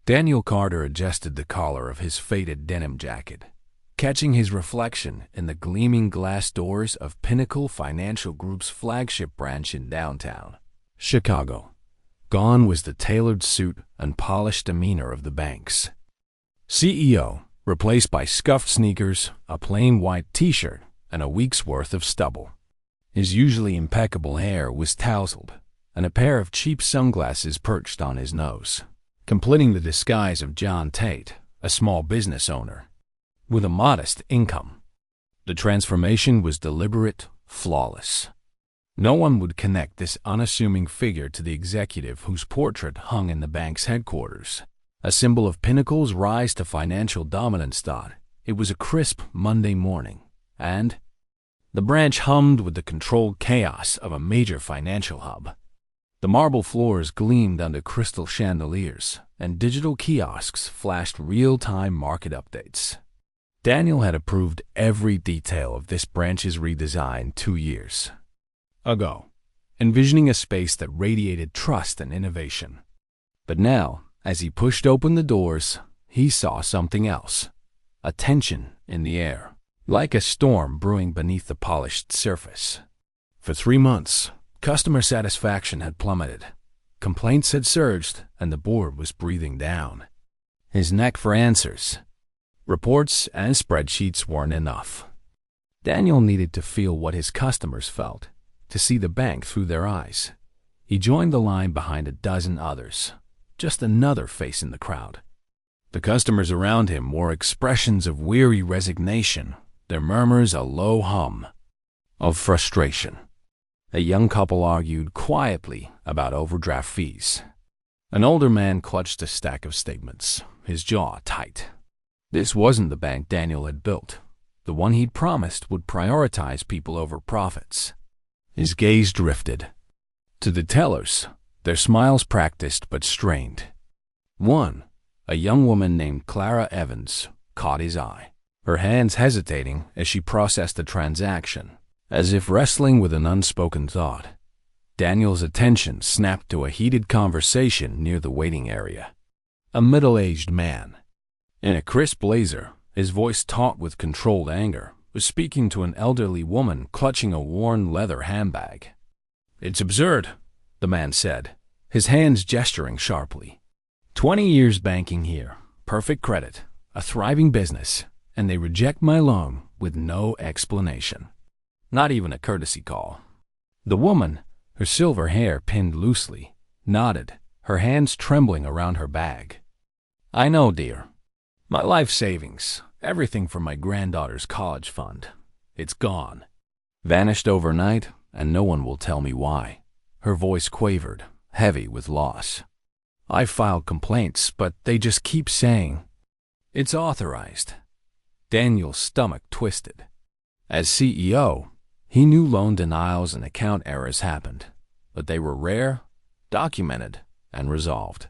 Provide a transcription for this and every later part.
Daniel Carter adjusted the collar of his faded denim jacket, catching his reflection in the gleaming glass doors of Pinnacle Financial Group's flagship branch in downtown Chicago. Gone was the tailored suit and polished demeanor of the bank's CEO, replaced by scuffed sneakers, a plain white t-shirt, and a week's worth of stubble. His usually impeccable hair was tousled, and a pair of cheap sunglasses perched on his nose, completing the disguise of John Tate, a small business owner with a modest income. The transformation was deliberate, flawless. No one would connect this unassuming figure to the executive whose portrait hung in the bank's headquarters, a symbol of Pinnacle's rise to financial dominance. It was a crisp Monday morning, and the branch hummed with the controlled chaos of a major financial hub. The marble floors gleamed under crystal chandeliers, and digital kiosks flashed real-time market updates. Daniel had approved every detail of this branch's redesign 2 years ago, envisioning a space that radiated trust and innovation. But now, as he pushed open the doors, he saw something else, a tension in the air, like a storm brewing beneath the polished surface. For 3 months, customer satisfaction had plummeted, complaints had surged, and the board was breathing down. His knack for answers, reports, and spreadsheets weren't enough. Daniel needed to feel what his customers felt, to see the bank through their eyes. He joined the line behind a dozen others, just another face in the crowd. The customers around him wore expressions of weary resignation, their murmurs a low hum of frustration. A young couple argued quietly about overdraft fees. An older man clutched a stack of statements, his jaw tight. This wasn't the bank Daniel had built, the one he'd promised would prioritize people over profits. His gaze drifted to the tellers, their smiles practiced but strained. One, a young woman named Clara Evans, caught his eye, her hands hesitating as she processed the transaction, as if wrestling with an unspoken thought. Daniel's attention snapped to a heated conversation near the waiting area. A middle-aged man, in a crisp blazer, his voice taut with controlled anger, was speaking to an elderly woman clutching a worn leather handbag. "It's absurd," the man said, his hands gesturing sharply. 20 years banking here, perfect credit, a thriving business, and they reject my loan with no explanation. Not even a courtesy call. The woman, her silver hair pinned loosely, nodded, her hands trembling around her bag. "I know, dear. My life savings, everything from my granddaughter's college fund. It's gone. Vanished overnight, and no one will tell me why." Her voice quavered, heavy with loss. "I filed complaints, but they just keep saying it's authorized." Daniel's stomach twisted. As CEO, he knew loan denials and account errors happened, but they were rare, documented, and resolved.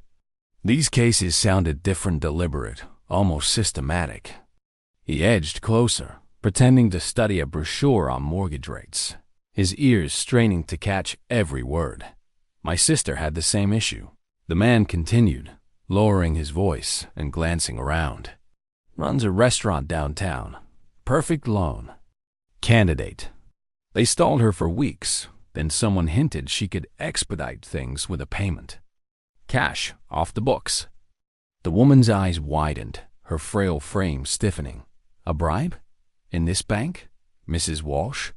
These cases sounded different, deliberate, almost systematic. He edged closer, pretending to study a brochure on mortgage rates, his ears straining to catch every word. "My sister had the same issue," the man continued, lowering his voice and glancing around. "Runs a restaurant downtown. Perfect loan. Candidate. They stalled her for weeks, then someone hinted she could expedite things with a payment. Cash, off the books." The woman's eyes widened, her frail frame stiffening. "A bribe? In this bank, Mrs. Walsh?"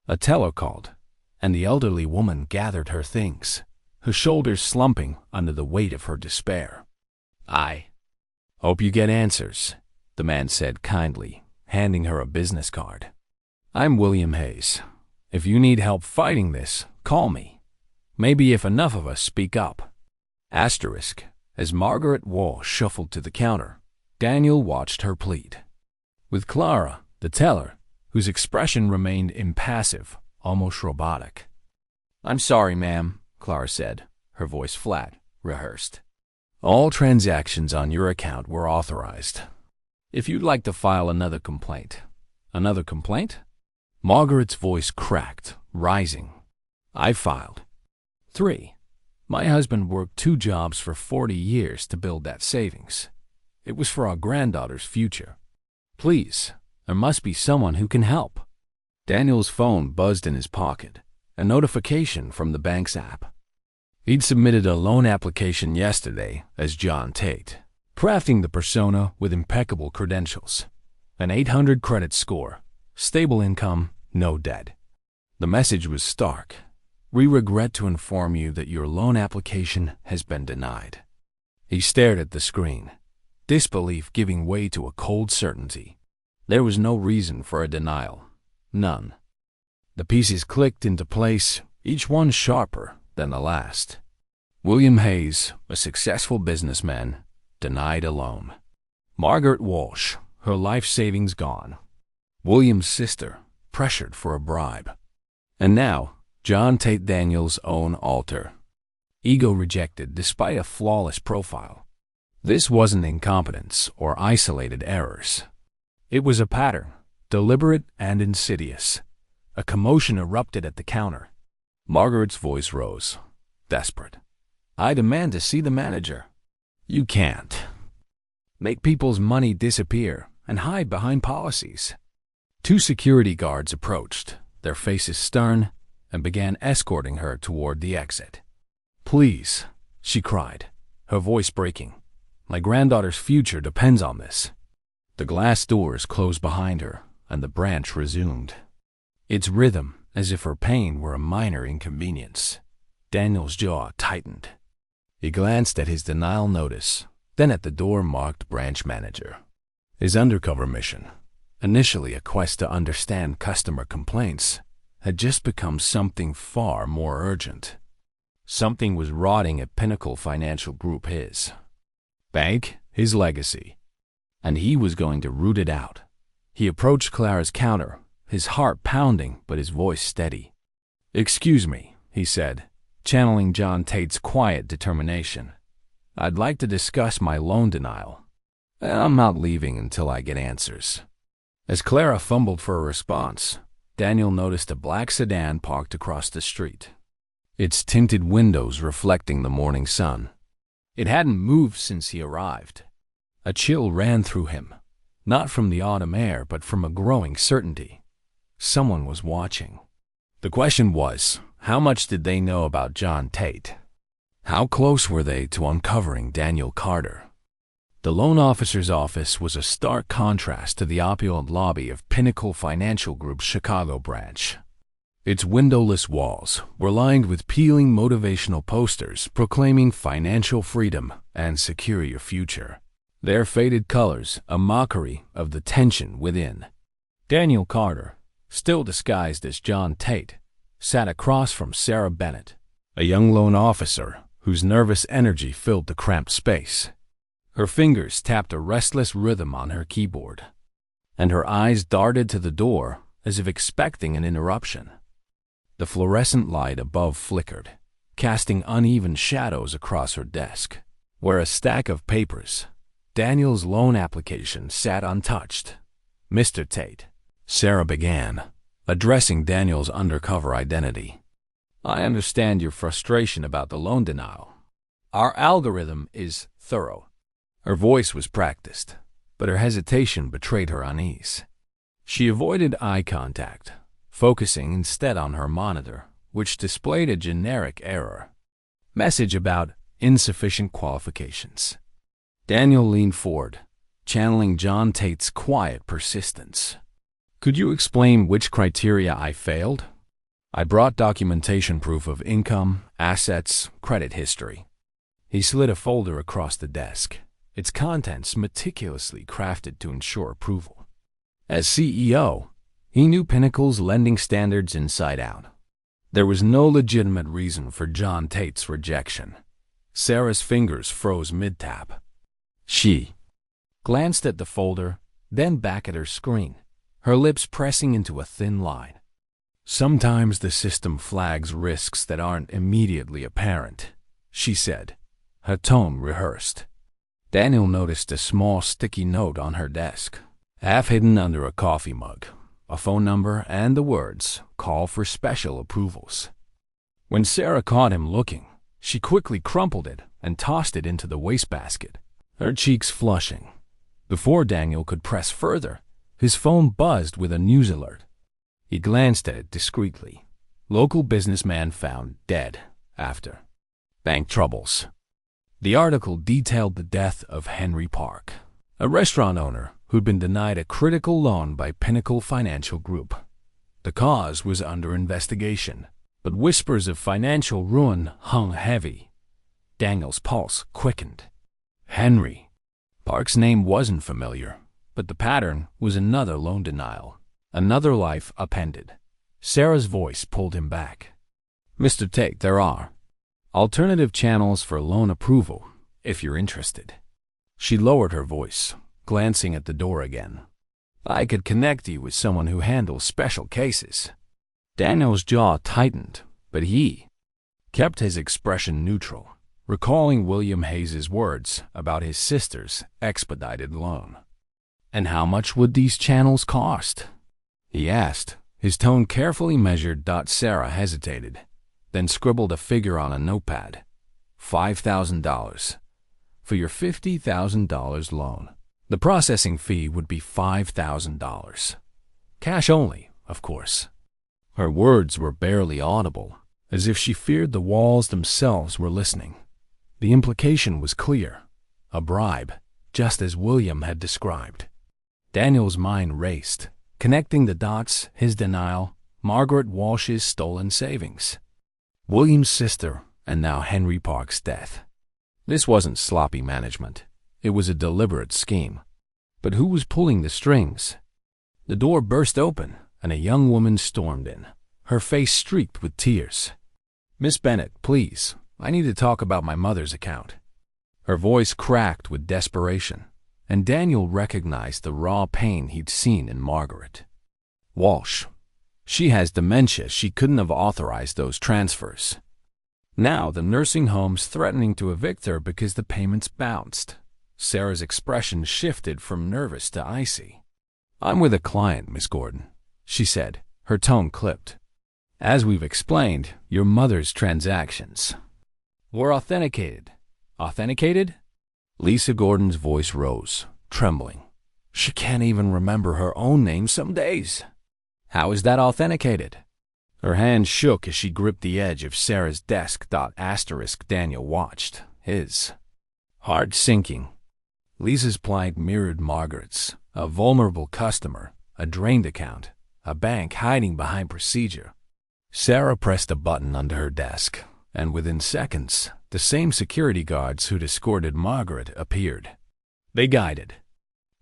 A teller called, and the elderly woman gathered her things, her shoulders slumping under the weight of her despair. "I hope you get answers," the man said kindly, handing her a business card. "I'm William Hayes. If you need help fighting this, call me. Maybe if enough of us speak up." Asterisk. As Margaret Walsh shuffled to the counter, Daniel watched her plead. With Clara, the teller, whose expression remained impassive, almost robotic. "I'm sorry, ma'am," Clara said, her voice flat, rehearsed. "All transactions on your account were authorized. If you'd like to file another complaint." "Another complaint?" Margaret's voice cracked, rising. "I filed 3. My husband worked 2 jobs for 40 years to build that savings. It was for our granddaughter's future. Please, there must be someone who can help." Daniel's phone buzzed in his pocket, a notification from the bank's app. He'd submitted a loan application yesterday as John Tate, crafting the persona with impeccable credentials, an 800 credit score, stable income, no debt. The message was stark. "We regret to inform you that your loan application has been denied." He stared at the screen, disbelief giving way to a cold certainty. There was no reason for a denial. None. The pieces clicked into place, each one sharper than the last. William Hayes, a successful businessman, denied a loan. Margaret Walsh, her life savings gone. William's sister, pressured for a bribe. And now, John Tate Daniel's own alter. Ego rejected despite a flawless profile. This wasn't incompetence or isolated errors. It was a pattern, deliberate and insidious. A commotion erupted at the counter. Margaret's voice rose, desperate. "I demand to see the manager." "You can't." "Make people's money disappear and hide behind policies." 2 security guards approached, their faces stern, and began escorting her toward the exit. "Please," she cried, her voice breaking. "My granddaughter's future depends on this." The glass doors closed behind her, and the branch resumed its rhythm as if her pain were a minor inconvenience. Daniel's jaw tightened. He glanced at his denial notice, then at the door marked branch manager. His undercover mission, initially a quest to understand customer complaints, had just become something far more urgent. Something was rotting at Pinnacle Financial Group, his bank, his legacy, and he was going to root it out. He approached Clara's counter, his heart pounding but his voice steady. "Excuse me," he said, channeling John Tate's quiet determination. "I'd like to discuss my loan denial. I'm not leaving until I get answers." As Clara fumbled for a response, Daniel noticed a black sedan parked across the street, its tinted windows reflecting the morning sun. It hadn't moved since he arrived. A chill ran through him, not from the autumn air but from a growing certainty. Someone was watching. The question was, how much did they know about John Tate? How close were they to uncovering Daniel Carter? The loan officer's office was a stark contrast to the opulent lobby of Pinnacle Financial Group's Chicago branch. Its windowless walls were lined with peeling motivational posters proclaiming financial freedom and secure your future. Their faded colors a mockery of the tension within. Daniel Carter, still disguised as John Tate, sat across from Sarah Bennett, a young loan officer whose nervous energy filled the cramped space. Her fingers tapped a restless rhythm on her keyboard, and her eyes darted to the door as if expecting an interruption. The fluorescent light above flickered, casting uneven shadows across her desk, where a stack of papers, Daniel's loan application, sat untouched. "Mr. Tate," Sarah began, addressing Daniel's undercover identity, "I understand your frustration about the loan denial. Our algorithm is thorough." Her voice was practiced, but her hesitation betrayed her unease. She avoided eye contact, focusing instead on her monitor, which displayed a generic error. Message about insufficient qualifications. Daniel leaned forward, channeling John Tate's quiet persistence. "Could you explain which criteria I failed? I brought documentation proof of income, assets, credit history." He slid a folder across the desk, its contents meticulously crafted to ensure approval. As CEO, he knew Pinnacle's lending standards inside out. There was no legitimate reason for John Tate's rejection. Sarah's fingers froze mid-tap. She glanced at the folder, then back at her screen, her lips pressing into a thin line. "Sometimes the system flags risks that aren't immediately apparent," she said, her tone rehearsed. Daniel noticed a small sticky note on her desk, half hidden under a coffee mug, a phone number and the words, "Call for special approvals." When Sarah caught him looking, She quickly crumpled it and tossed it into the wastebasket, her cheeks flushing. Before Daniel could press further, his phone buzzed with a news alert. He glanced at it discreetly. Local businessman found dead after bank troubles. The article detailed the death of Henry Park, a restaurant owner who'd been denied a critical loan by Pinnacle Financial Group. The cause was under investigation, but whispers of financial ruin hung heavy. Daniel's pulse quickened. Henry Park's name wasn't familiar, but the pattern was another loan denial, another life upended. Sarah's voice pulled him back. "Mr. Tate, there are alternative channels for loan approval, if you're interested." She lowered her voice, glancing at the door again. "I could connect you with someone who handles special cases." Daniel's jaw tightened, but he kept his expression neutral, recalling William Hayes's words about his sister's expedited loan. "And how much would these channels cost?" he asked, his tone carefully measured. Sarah hesitated, then scribbled a figure on a notepad. $5,000 for your $50,000 loan. The processing fee would be $5,000. Cash only, of course. Her words were barely audible, as if she feared the walls themselves were listening. The implication was clear. A bribe, just as William had described. Daniel's mind raced, connecting the dots: his denial, Margaret Walsh's stolen savings, William's sister, and now Henry Park's death. This wasn't sloppy management. It was a deliberate scheme. But who was pulling the strings? The door burst open, and a young woman stormed in, her face streaked with tears. "Miss Bennett, please. I need to talk about my mother's account." Her voice cracked with desperation, and Daniel recognized the raw pain he'd seen in Margaret. "Walsh. She has dementia. She couldn't have authorized those transfers. Now the nursing home's threatening to evict her because the payments bounced." Sarah's expression shifted from nervous to icy. "I'm with a client, Miss Gordon," she said, her tone clipped. "As we've explained, your mother's transactions were authenticated." "Authenticated?" Lisa Gordon's voice rose, trembling. "She can't even remember her own name some days." "How is that authenticated?" Her hand shook as she gripped the edge of Sarah's desk. Daniel watched, his heart sinking. Lisa's plight mirrored Margaret's: a vulnerable customer, a drained account, a bank hiding behind procedure. Sarah pressed a button under her desk, and within seconds, the same security guards who'd escorted Margaret appeared. They guided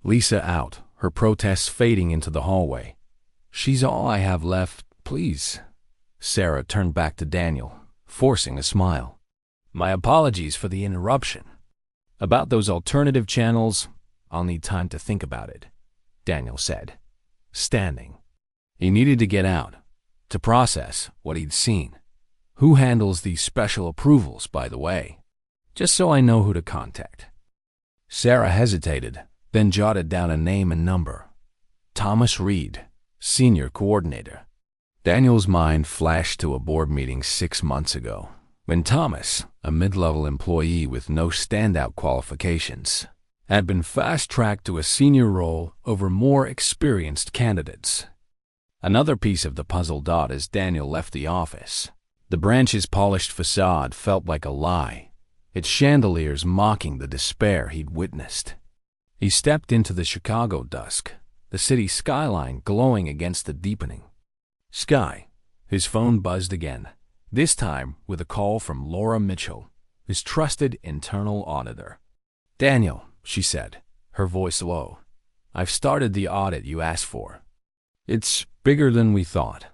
Lisa out, her protests fading into the hallway. "She's all I have left, please." Sarah turned back to Daniel, forcing a smile. "My apologies for the interruption. About those alternative channels, I'll need time to think about it," Daniel said, standing. He needed to get out, to process what he'd seen. "Who handles these special approvals, by the way? Just so I know who to contact." Sarah hesitated, then jotted down a name and number. Thomas Reed, Senior Coordinator. Daniel's mind flashed to a board meeting 6 months ago, when Thomas, a mid-level employee with no standout qualifications, had been fast-tracked to a senior role over more experienced candidates. Another piece of the puzzle as Daniel left the office. The branch's polished facade felt like a lie, its chandeliers mocking the despair he'd witnessed. He stepped into the Chicago dusk, the city skyline glowing against the deepening sky. His phone buzzed again, this time with a call from Laura Mitchell, his trusted internal auditor. "Daniel," she said, her voice low, "I've started the audit you asked for. It's bigger than we thought.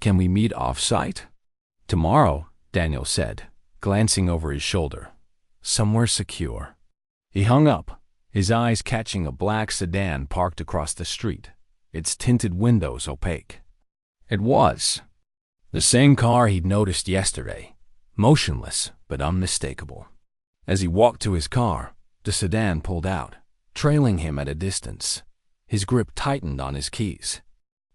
Can we meet off-site?" "Tomorrow," Daniel said, glancing over his shoulder. "Somewhere secure." He hung up, his eyes catching a black sedan parked across the street, its tinted windows opaque. It was the same car he'd noticed yesterday, motionless but unmistakable. As he walked to his car, the sedan pulled out, trailing him at a distance. His grip tightened on his keys.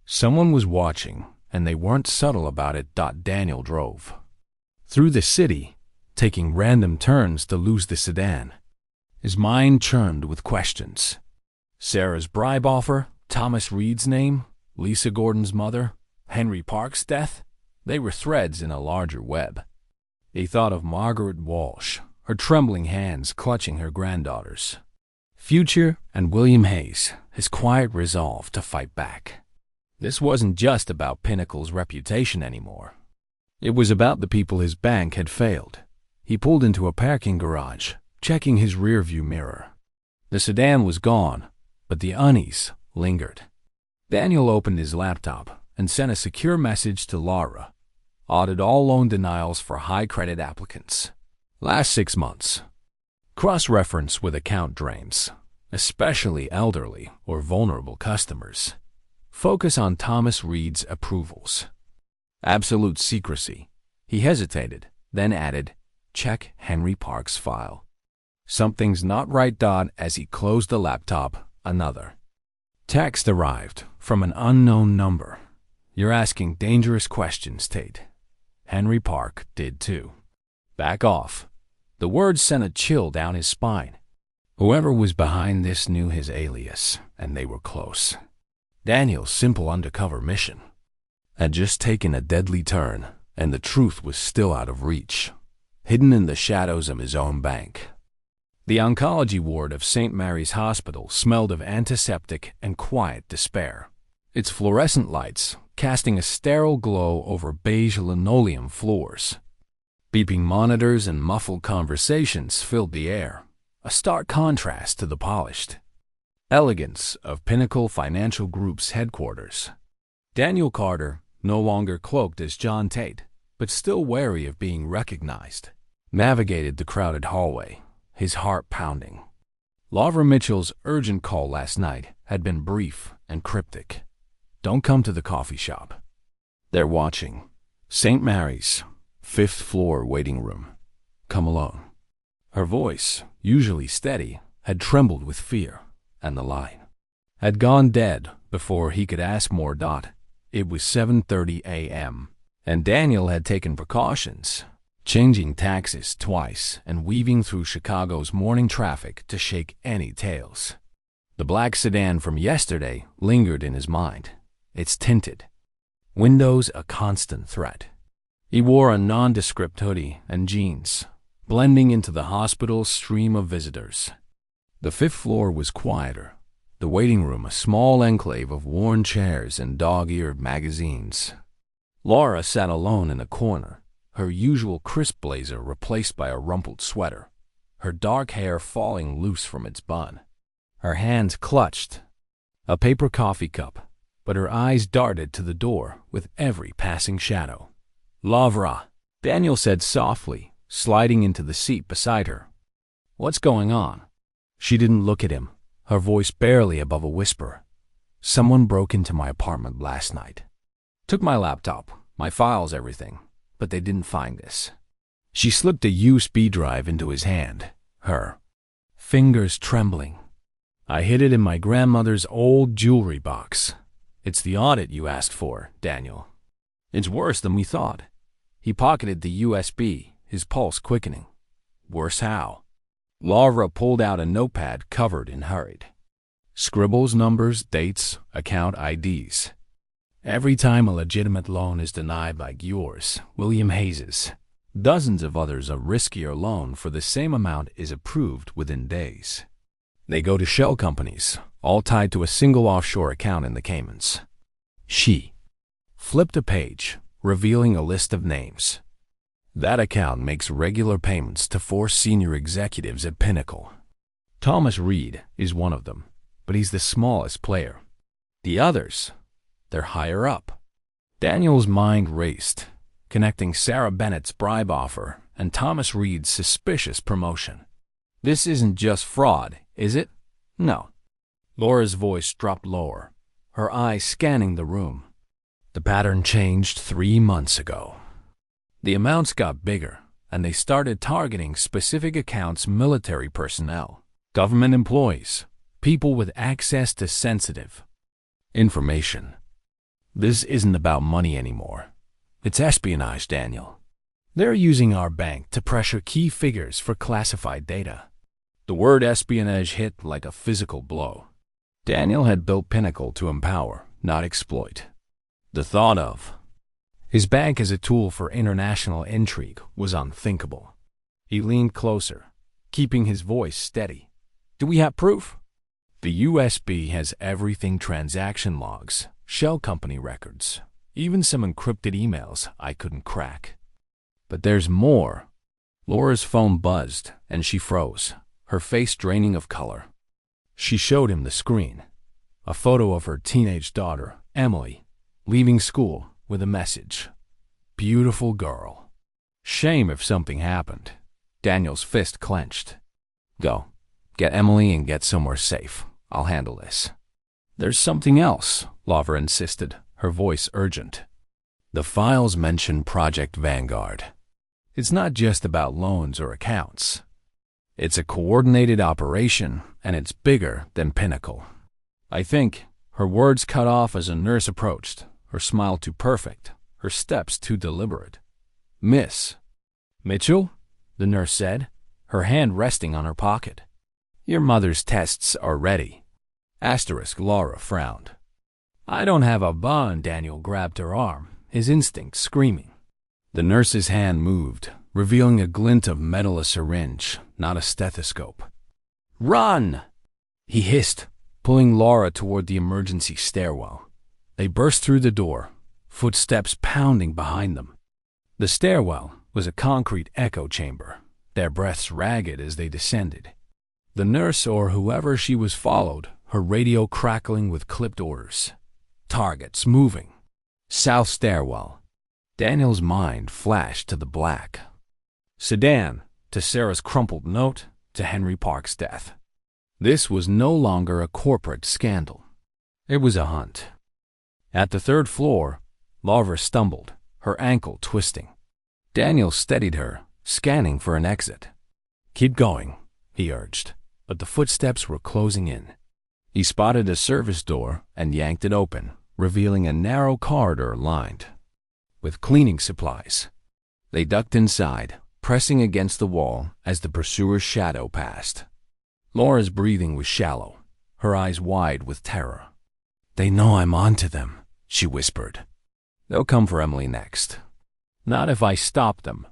Someone was watching, and they weren't subtle about it. Daniel drove through the city, taking random turns to lose the sedan. His mind churned with questions. Sarah's bribe offer, Thomas Reed's name, Lisa Gordon's mother, Henry Park's death, they were threads in a larger web. He thought of Margaret Walsh, her trembling hands clutching her granddaughter's future, and William Hayes, his quiet resolve to fight back. This wasn't just about Pinnacle's reputation anymore. It was about the people his bank had failed. He pulled into a parking garage, checking his rearview mirror. The sedan was gone, but the unease lingered. Daniel opened his laptop and sent a secure message to Laura. Audit all loan denials for high credit applicants. Last 6 months. Cross-reference with account drains, especially elderly or vulnerable customers. Focus on Thomas Reed's approvals. Absolute secrecy. He hesitated, then added, check Henry Park's file. Something's not right. As he closed the laptop, another text arrived from an unknown number. You're asking dangerous questions, Tate. Henry Park did too. Back off. The words sent a chill down his spine. Whoever was behind this knew his alias, and they were close. Daniel's simple undercover mission had just taken a deadly turn, and the truth was still out of reach, hidden in the shadows of his own bank. The oncology ward of St. Mary's Hospital smelled of antiseptic and quiet despair, its fluorescent lights casting a sterile glow over beige linoleum floors. Beeping monitors and muffled conversations filled the air, a stark contrast to the polished elegance of Pinnacle Financial Group's headquarters. Daniel Carter, no longer cloaked as John Tate, but still wary of being recognized, navigated the crowded hallway, his heart pounding. Laura Mitchell's urgent call last night had been brief and cryptic. Don't come to the coffee shop. They're watching. St. Mary's, 5th floor waiting room. Come alone. Her voice, usually steady, had trembled with fear, and the line had gone dead before he could ask more. It was 7:30 a.m., and Daniel had taken precautions, changing taxis twice and weaving through Chicago's morning traffic to shake any tales. The black sedan from yesterday lingered in his mind, its tinted windows a constant threat. He wore a nondescript hoodie and jeans, blending into the hospital's stream of visitors. The 5th floor was quieter, the waiting room a small enclave of worn chairs and dog-eared magazines. Laura sat alone in a corner, her usual crisp blazer replaced by a rumpled sweater, her dark hair falling loose from its bun. Her hands clutched a paper coffee cup, but her eyes darted to the door with every passing shadow. Laura, Daniel said softly, sliding into the seat beside her. What's going on? She didn't look at him, her voice barely above a whisper. Someone broke into my apartment last night. Took my laptop, my files, everything, but they didn't find this. She slipped a USB drive into his hand, her fingers trembling. I hid it in my grandmother's old jewelry box. It's the audit you asked for, Daniel. It's worse than we thought. He pocketed the USB, his pulse quickening. Worse how? Laura pulled out a notepad covered in hurried scribbles, numbers, dates, account IDs. Every time a legitimate loan is denied like yours, William Hayes's, dozens of others a riskier loan for the same amount is approved within days. They go to shell companies, all tied to a single offshore account in the Caymans. She flipped a page, revealing a list of names. That account makes regular payments to 4 senior executives at Pinnacle. Thomas Reed is one of them, but he's the smallest player. The others, they're higher up. Daniel's mind raced, connecting Sarah Bennett's bribe offer and Thomas Reed's suspicious promotion. This isn't just fraud, is it? No. Laura's voice dropped lower, her eyes scanning the room. The pattern changed 3 months ago. The amounts got bigger, and they started targeting specific accounts: military personnel, government employees, people with access to sensitive information. This isn't about money anymore. It's espionage, Daniel. They're using our bank to pressure key figures for classified data. The word espionage hit like a physical blow. Daniel had built Pinnacle to empower, not exploit. The thought of his bank as a tool for international intrigue was unthinkable. He leaned closer, keeping his voice steady. Do we have proof? The USB has everything: transaction logs, shell company records, even some encrypted emails I couldn't crack. But there's more. Laura's phone buzzed, and she froze, her face draining of color. She showed him the screen, a photo of her teenage daughter, Emily, leaving school with a message. Beautiful girl. Shame if something happened. Daniel's fist clenched. Go. Get Emily and get somewhere safe. I'll handle this. There's something else, Laura insisted, her voice urgent. The files mention Project Vanguard. It's not just about loans or accounts. It's a coordinated operation, and it's bigger than Pinnacle. I think. Her words cut off as a nurse approached, her smile too perfect, her steps too deliberate. Miss Mitchell, the nurse said, her hand resting on her pocket. Your mother's tests are ready. Asterisk. Laura frowned. I don't have a bun. Daniel grabbed her arm, his instinct screaming. The nurse's hand moved, revealing a glint of metal, a syringe, not a stethoscope. Run! He hissed, pulling Laura toward the emergency stairwell. They burst through the door, footsteps pounding behind them. The stairwell was a concrete echo chamber, their breaths ragged as they descended. The nurse, or whoever she was, followed, her radio crackling with clipped orders. Targets moving. South stairwell. Daniel's mind flashed to the black. Sedan, to Sarah's crumpled note, to Henry Park's death. This was no longer a corporate scandal. It was a hunt. At the third floor, Laura stumbled, her ankle twisting. Daniel steadied her, scanning for an exit. Keep going, he urged, but the footsteps were closing in. He spotted a service door and yanked it open, revealing a narrow corridor lined with cleaning supplies. They ducked inside, pressing against the wall as the pursuer's shadow passed. Laura's breathing was shallow, her eyes wide with terror. They know I'm onto them, she whispered. They'll come for Emily next. Not if I stop them,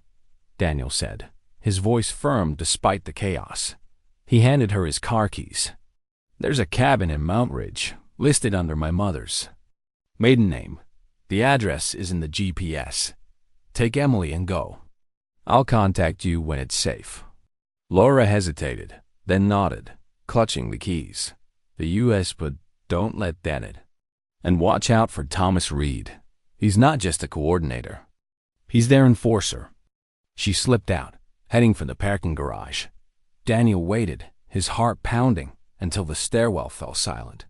Daniel said, his voice firm despite the chaos. He handed her his car keys. There's a cabin in Mount Ridge, listed under my mother's maiden name. The address is in the GPS. Take Emily and go. I'll contact you when it's safe. Laura hesitated, then nodded, clutching the keys. The U.S. but don't let Dennett. And watch out for Thomas Reed. He's not just a coordinator. He's their enforcer. She slipped out, heading for the parking garage. Daniel waited, his heart pounding, until the stairwell fell silent.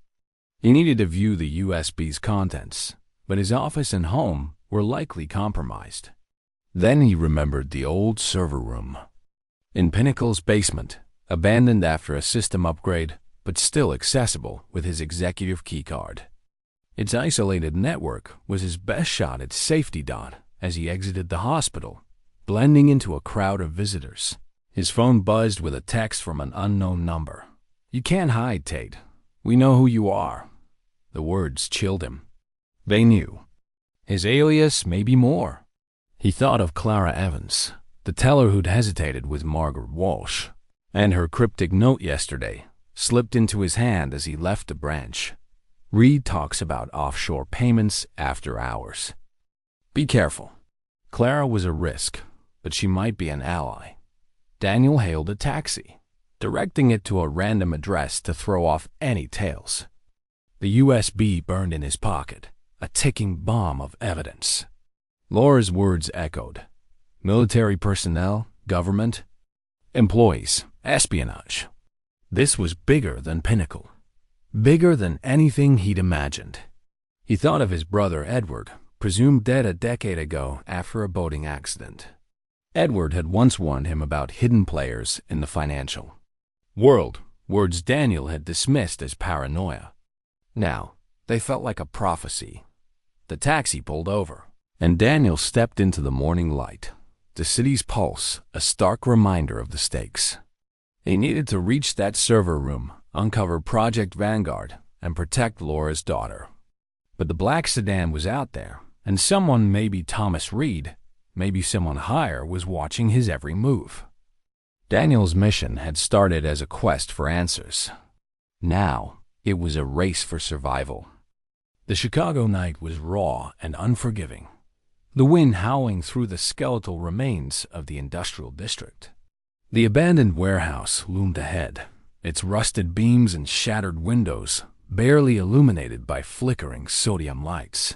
He needed to view the USB's contents, but his office and home were likely compromised. Then he remembered the old server room. In Pinnacle's basement, abandoned after a system upgrade, but still accessible with his executive keycard. Its isolated network was his best shot at safety dot as he exited the hospital, blending into a crowd of visitors. His phone buzzed with a text from an unknown number. You can't hide, Tate. We know who you are. The words chilled him. They knew. His alias, maybe more. He thought of Clara Evans, the teller who'd hesitated with Margaret Walsh, and her cryptic note yesterday slipped into his hand as he left the branch. Reed talks about offshore payments after hours. Be careful. Clara was a risk, but she might be an ally. Daniel hailed a taxi, directing it to a random address to throw off any tails. The USB burned in his pocket, a ticking bomb of evidence. Laura's words echoed. Military personnel, government, employees, espionage. This was bigger than Pinnacle. Bigger than anything he'd imagined. He thought of his brother Edward, presumed dead a decade ago after a boating accident. Edward had once warned him about hidden players in the financial world, words Daniel had dismissed as paranoia. Now, they felt like a prophecy. The taxi pulled over, and Daniel stepped into the morning light. the city's pulse, a stark reminder of the stakes. He needed to reach that server room, uncover Project Vanguard, and protect Laura's daughter. But the black sedan was out there, and someone, maybe Thomas Reed, maybe someone higher, was watching his every move. Daniel's mission had started as a quest for answers. Now, it was a race for survival. The Chicago night was raw and unforgiving, the wind howling through the skeletal remains of the industrial district. The abandoned warehouse loomed ahead, its rusted beams and shattered windows barely illuminated by flickering sodium lights.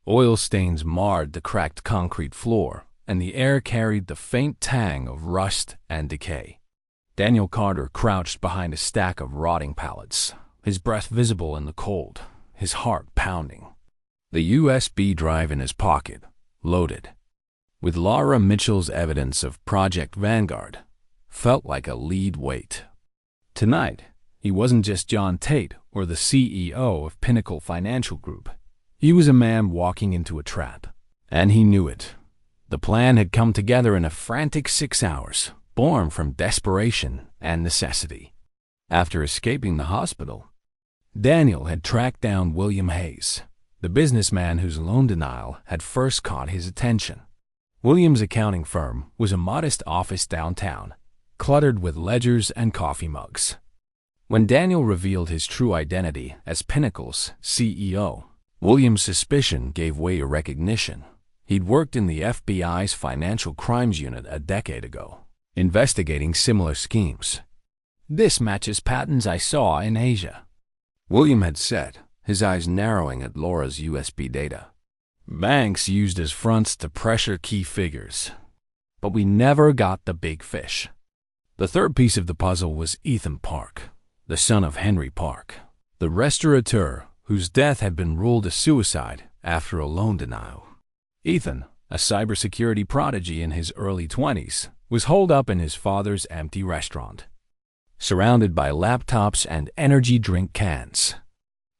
Oil stains marred the cracked concrete floor, and the air carried the faint tang of rust and decay. Daniel Carter crouched behind a stack of rotting pallets, his breath visible in the cold, his heart pounding. The USB drive in his pocket, loaded, with Laura Mitchell's evidence of Project Vanguard, felt like a lead weight. Tonight, he wasn't just John Tate or the CEO of Pinnacle Financial Group. He was a man walking into a trap, and he knew it. The plan had come together in a frantic 6 hours, born from desperation and necessity. After escaping the hospital, Daniel had tracked down William Hayes, the businessman whose loan denial had first caught his attention. William's accounting firm was a modest office downtown, cluttered with ledgers and coffee mugs. When Daniel revealed his true identity as Pinnacle's CEO, William's suspicion gave way to recognition. He'd worked in the FBI's Financial Crimes Unit a decade ago, investigating similar schemes. "This matches patterns I saw in Asia," William had said, his eyes narrowing at Laura's USB data. "Banks used as fronts to pressure key figures. But we never got the big fish." The third piece of the puzzle was Ethan Park, the son of Henry Park, the restaurateur whose death had been ruled a suicide after a loan denial. Ethan, a cybersecurity prodigy in his early 20s, was holed up in his father's empty restaurant, surrounded by laptops and energy drink cans.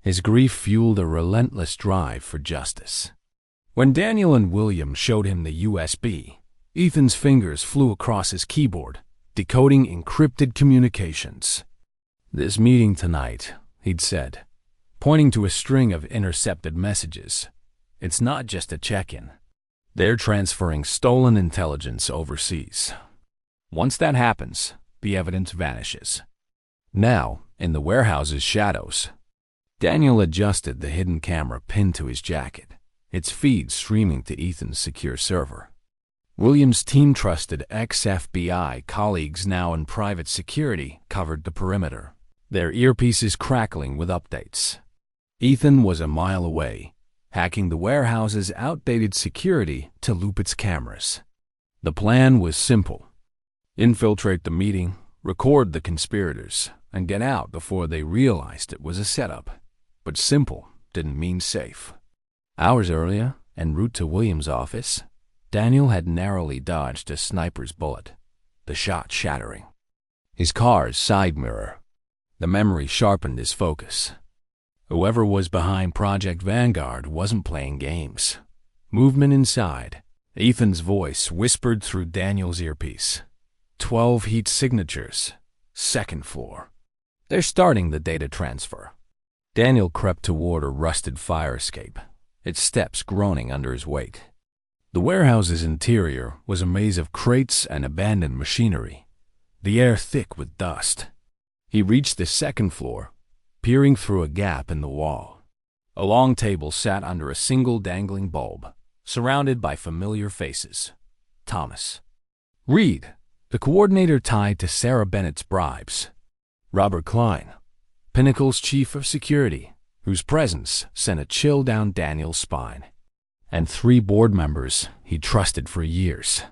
His grief fueled a relentless drive for justice. When Daniel and William showed him the USB, Ethan's fingers flew across his keyboard, decoding encrypted communications. "This meeting tonight," he'd said, pointing to a string of intercepted messages. "It's not just a check-in. They're transferring stolen intelligence overseas. Once that happens, the evidence vanishes." Now, in the warehouse's shadows, Daniel adjusted the hidden camera pinned to his jacket, its feed streaming to Ethan's secure server. William's team-trusted ex-FBI colleagues now in private security covered the perimeter, their earpieces crackling with updates. Ethan was a mile away, hacking the warehouse's outdated security to loop its cameras. The plan was simple: infiltrate the meeting, record the conspirators, and get out before they realized it was a setup. But simple didn't mean safe. Hours earlier, en route to William's office, Daniel had narrowly dodged a sniper's bullet, the shot shattering his car's side mirror. The memory sharpened his focus. Whoever was behind Project Vanguard wasn't playing games. Movement inside. Ethan's voice whispered through Daniel's earpiece. 12 heat signatures. Second floor. They're starting the data transfer. Daniel crept toward a rusted fire escape, its steps groaning under his weight. The warehouse's interior was a maze of crates and abandoned machinery, the air thick with dust. He reached the second floor, peering through a gap in the wall. A long table sat under a single dangling bulb, surrounded by familiar faces. Thomas Reed, the coordinator tied to Sarah Bennett's bribes. Robert Klein, Pinnacle's chief of security, whose presence sent a chill down Daniel's spine. And 3 board members he trusted for years.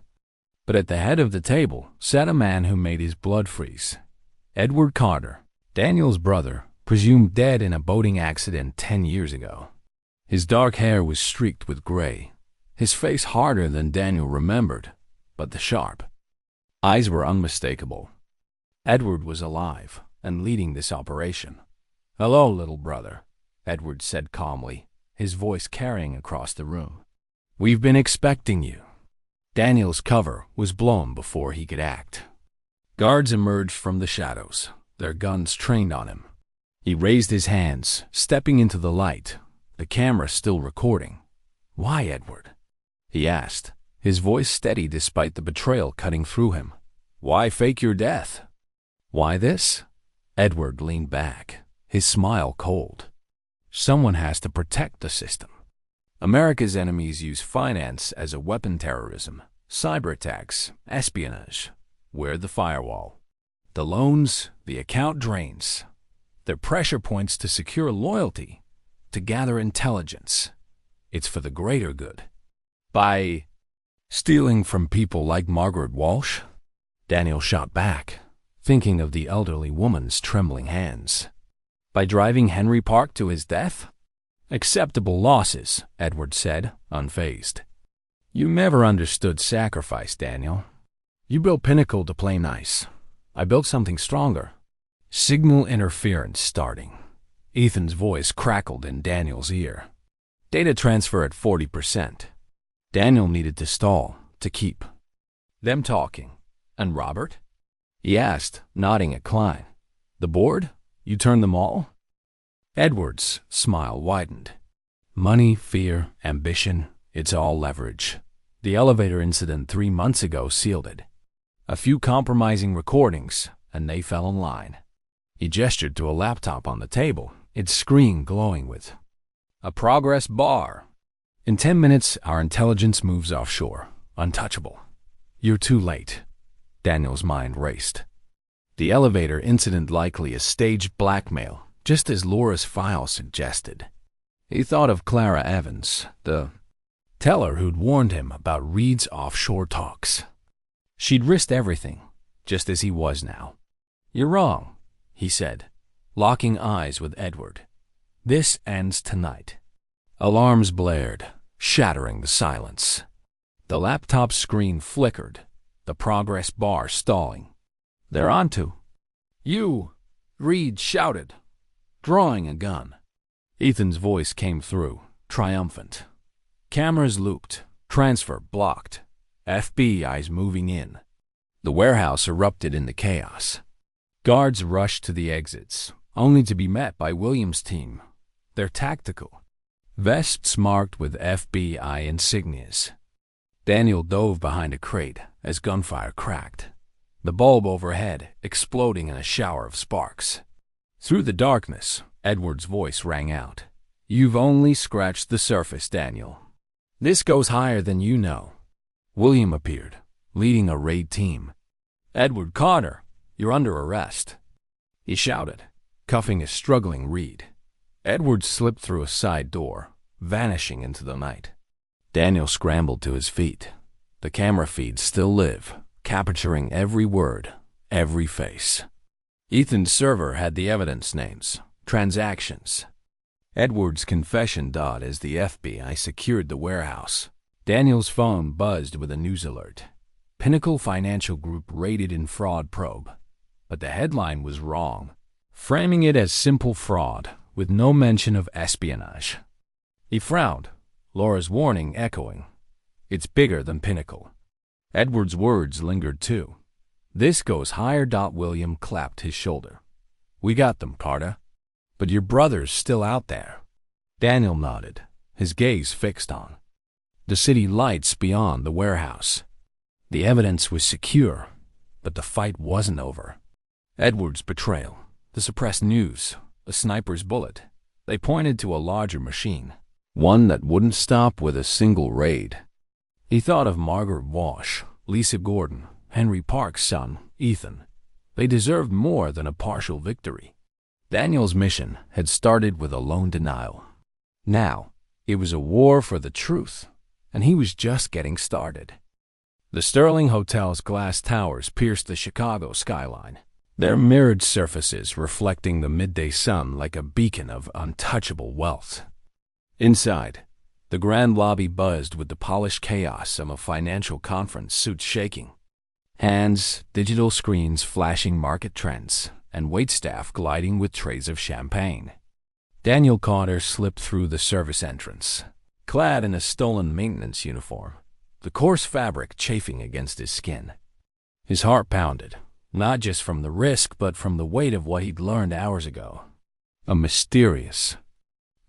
But at the head of the table sat a man who made his blood freeze. Edward Carter, Daniel's brother, presumed dead in a boating accident 10 years ago. His dark hair was streaked with gray, his face harder than Daniel remembered, but the sharp eyes were unmistakable. Edward was alive and leading this operation. "Hello, little brother," Edward said calmly, his voice carrying across the room. "We've been expecting you." Daniel's cover was blown before he could act. Guards emerged from the shadows, their guns trained on him. He raised his hands, stepping into the light, the camera still recording. "Why, Edward?" he asked, his voice steady despite the betrayal cutting through him. "Why fake your death?" "Why this?" Edward leaned back, his smile cold. "Someone has to protect the system. America's enemies use finance as a weapon: terrorism, cyber attacks, espionage. We're the firewall. The loans, the account drains. They're pressure points to secure loyalty, to gather intelligence. It's for the greater good. By stealing from people like Margaret Walsh?" Daniel shot back, thinking of the elderly woman's trembling hands. "By driving Henry Park to his death?" "Acceptable losses," Edward said, unfazed. "You never understood sacrifice, Daniel. You built Pinnacle to play nice. I built something stronger." Signal interference starting. Ethan's voice crackled in Daniel's ear. "Data transfer at 40%. Daniel needed to stall, to keep them talking. "And Robert?" he asked, nodding at Klein. "The board? You turned them all?" Edward's smile widened. "Money, fear, ambition, it's all leverage. The elevator incident 3 months ago sealed it. A few compromising recordings, and they fell in line." He gestured to a laptop on the table, its screen glowing with a progress bar. "In 10 minutes, our intelligence moves offshore, untouchable." "You're too late." Daniel's mind raced. The elevator incident likely a staged blackmail, just as Laura's file suggested. He thought of Clara Evans, the teller who'd warned him about Reed's offshore talks. She'd risked everything, just as he was now. "You're wrong," he said, locking eyes with Edward. "This ends tonight." Alarms blared, shattering the silence. The laptop screen flickered, the progress bar stalling. "They're onto you," Reed shouted, drawing a gun. Ethan's voice came through, triumphant. Cameras looped, transfer blocked, FBI's moving in. The warehouse erupted into chaos. Guards rushed to the exits, only to be met by Williams' team. They're tactical, vests marked with FBI insignias. Daniel dove behind a crate as gunfire cracked, the bulb overhead exploding in a shower of sparks. Through the darkness, Edward's voice rang out. "You've only scratched the surface, Daniel. This goes higher than you know." William appeared, leading a raid team. "Edward Carter, you're under arrest," he shouted, cuffing a struggling Reed. Edward slipped through a side door, vanishing into the night. Daniel scrambled to his feet. The camera feeds still live, capturing every word, every face. Ethan's server had the evidence names, transactions. Edward's confession died as the FBI secured the warehouse. Daniel's phone buzzed with a news alert. Pinnacle Financial Group raided in fraud probe. But the headline was wrong, framing it as simple fraud with no mention of espionage. He frowned, Laura's warning echoing. "It's bigger than Pinnacle." Edward's words lingered too. "This goes higher." William clapped his shoulder. "We got them, Carter. But your brother's still out there." Daniel nodded, his gaze fixed on the city lights beyond the warehouse. The evidence was secure, but the fight wasn't over. Edward's betrayal, the suppressed news, a sniper's bullet. They pointed to a larger machine, one that wouldn't stop with a single raid. He thought of Margaret Walsh, Lisa Gordon, Henry Park's son, Ethan. They deserved more than a partial victory. Daniel's mission had started with a lone denial. Now, it was a war for the truth, and he was just getting started. The Sterling Hotel's glass towers pierced the Chicago skyline, their mirrored surfaces reflecting the midday sun like a beacon of untouchable wealth. Inside, the grand lobby buzzed with the polished chaos of a financial conference, suits shaking. Hands, digital screens flashing market trends, and waitstaff gliding with trays of champagne. Daniel Carter slipped through the service entrance, clad in a stolen maintenance uniform. the coarse fabric chafing against his skin. His heart pounded, not just from the risk but from the weight of what he'd learned hours ago. A mysterious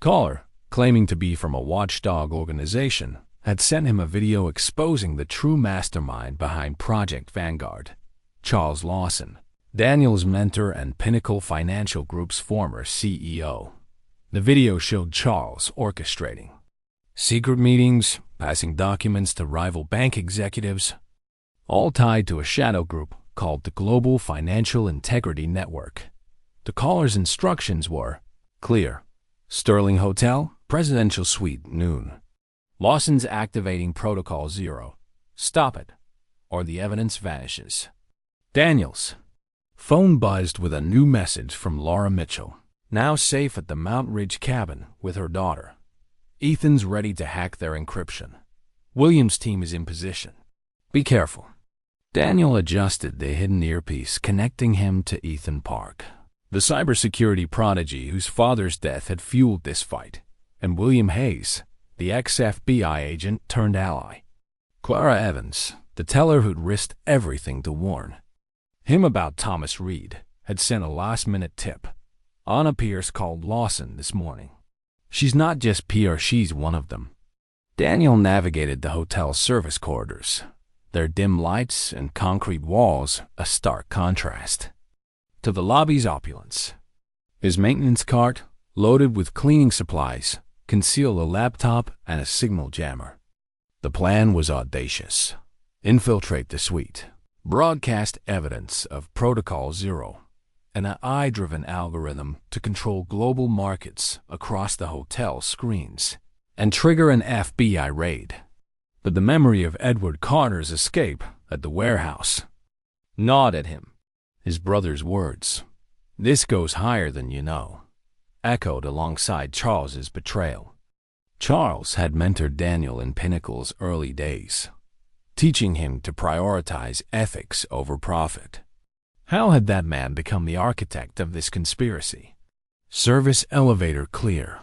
caller, claiming to be from a watchdog organization, had sent him a video exposing the true mastermind behind Project Vanguard, Charles Lawson, Daniel's mentor and Pinnacle Financial Group's former CEO. The video showed Charles orchestrating secret meetings, passing documents to rival bank executives, all tied to a shadow group called the Global Financial Integrity Network. The caller's instructions were clear: Sterling Hotel, Presidential Suite, noon. Lawson's activating Protocol 0. Stop it, or the evidence vanishes. Daniel's phone buzzed with a new message from Laura Mitchell, now safe at the Mount Ridge cabin with her daughter. Ethan's ready to hack their encryption. William's team is in position. Be careful. Daniel adjusted the hidden earpiece connecting him to Ethan Park, the cybersecurity prodigy whose father's death had fueled this fight, and William Hayes, the ex-FBI agent turned ally. Clara Evans, the teller who'd risked everything to warn him about Thomas Reed, had sent a last-minute tip. Anna Pierce called Lawson this morning. She's not just PR, she's one of them. Daniel navigated the hotel's service corridors, their dim lights and concrete walls a stark contrast to the lobby's opulence. His maintenance cart, loaded with cleaning supplies, concealed a laptop and a signal jammer. The plan was audacious. Infiltrate the suite, broadcast evidence of Protocol 0, an AI-driven algorithm to control global markets across the hotel screens, and trigger an FBI raid. But the memory of Edward Carter's escape at the warehouse gnawed at him. His brother's words, "This goes higher than you know," echoed alongside Charles's betrayal. Charles had mentored Daniel in Pinnacle's early days, teaching him to prioritize ethics over profit. How had that man become the architect of this conspiracy? Service elevator clear.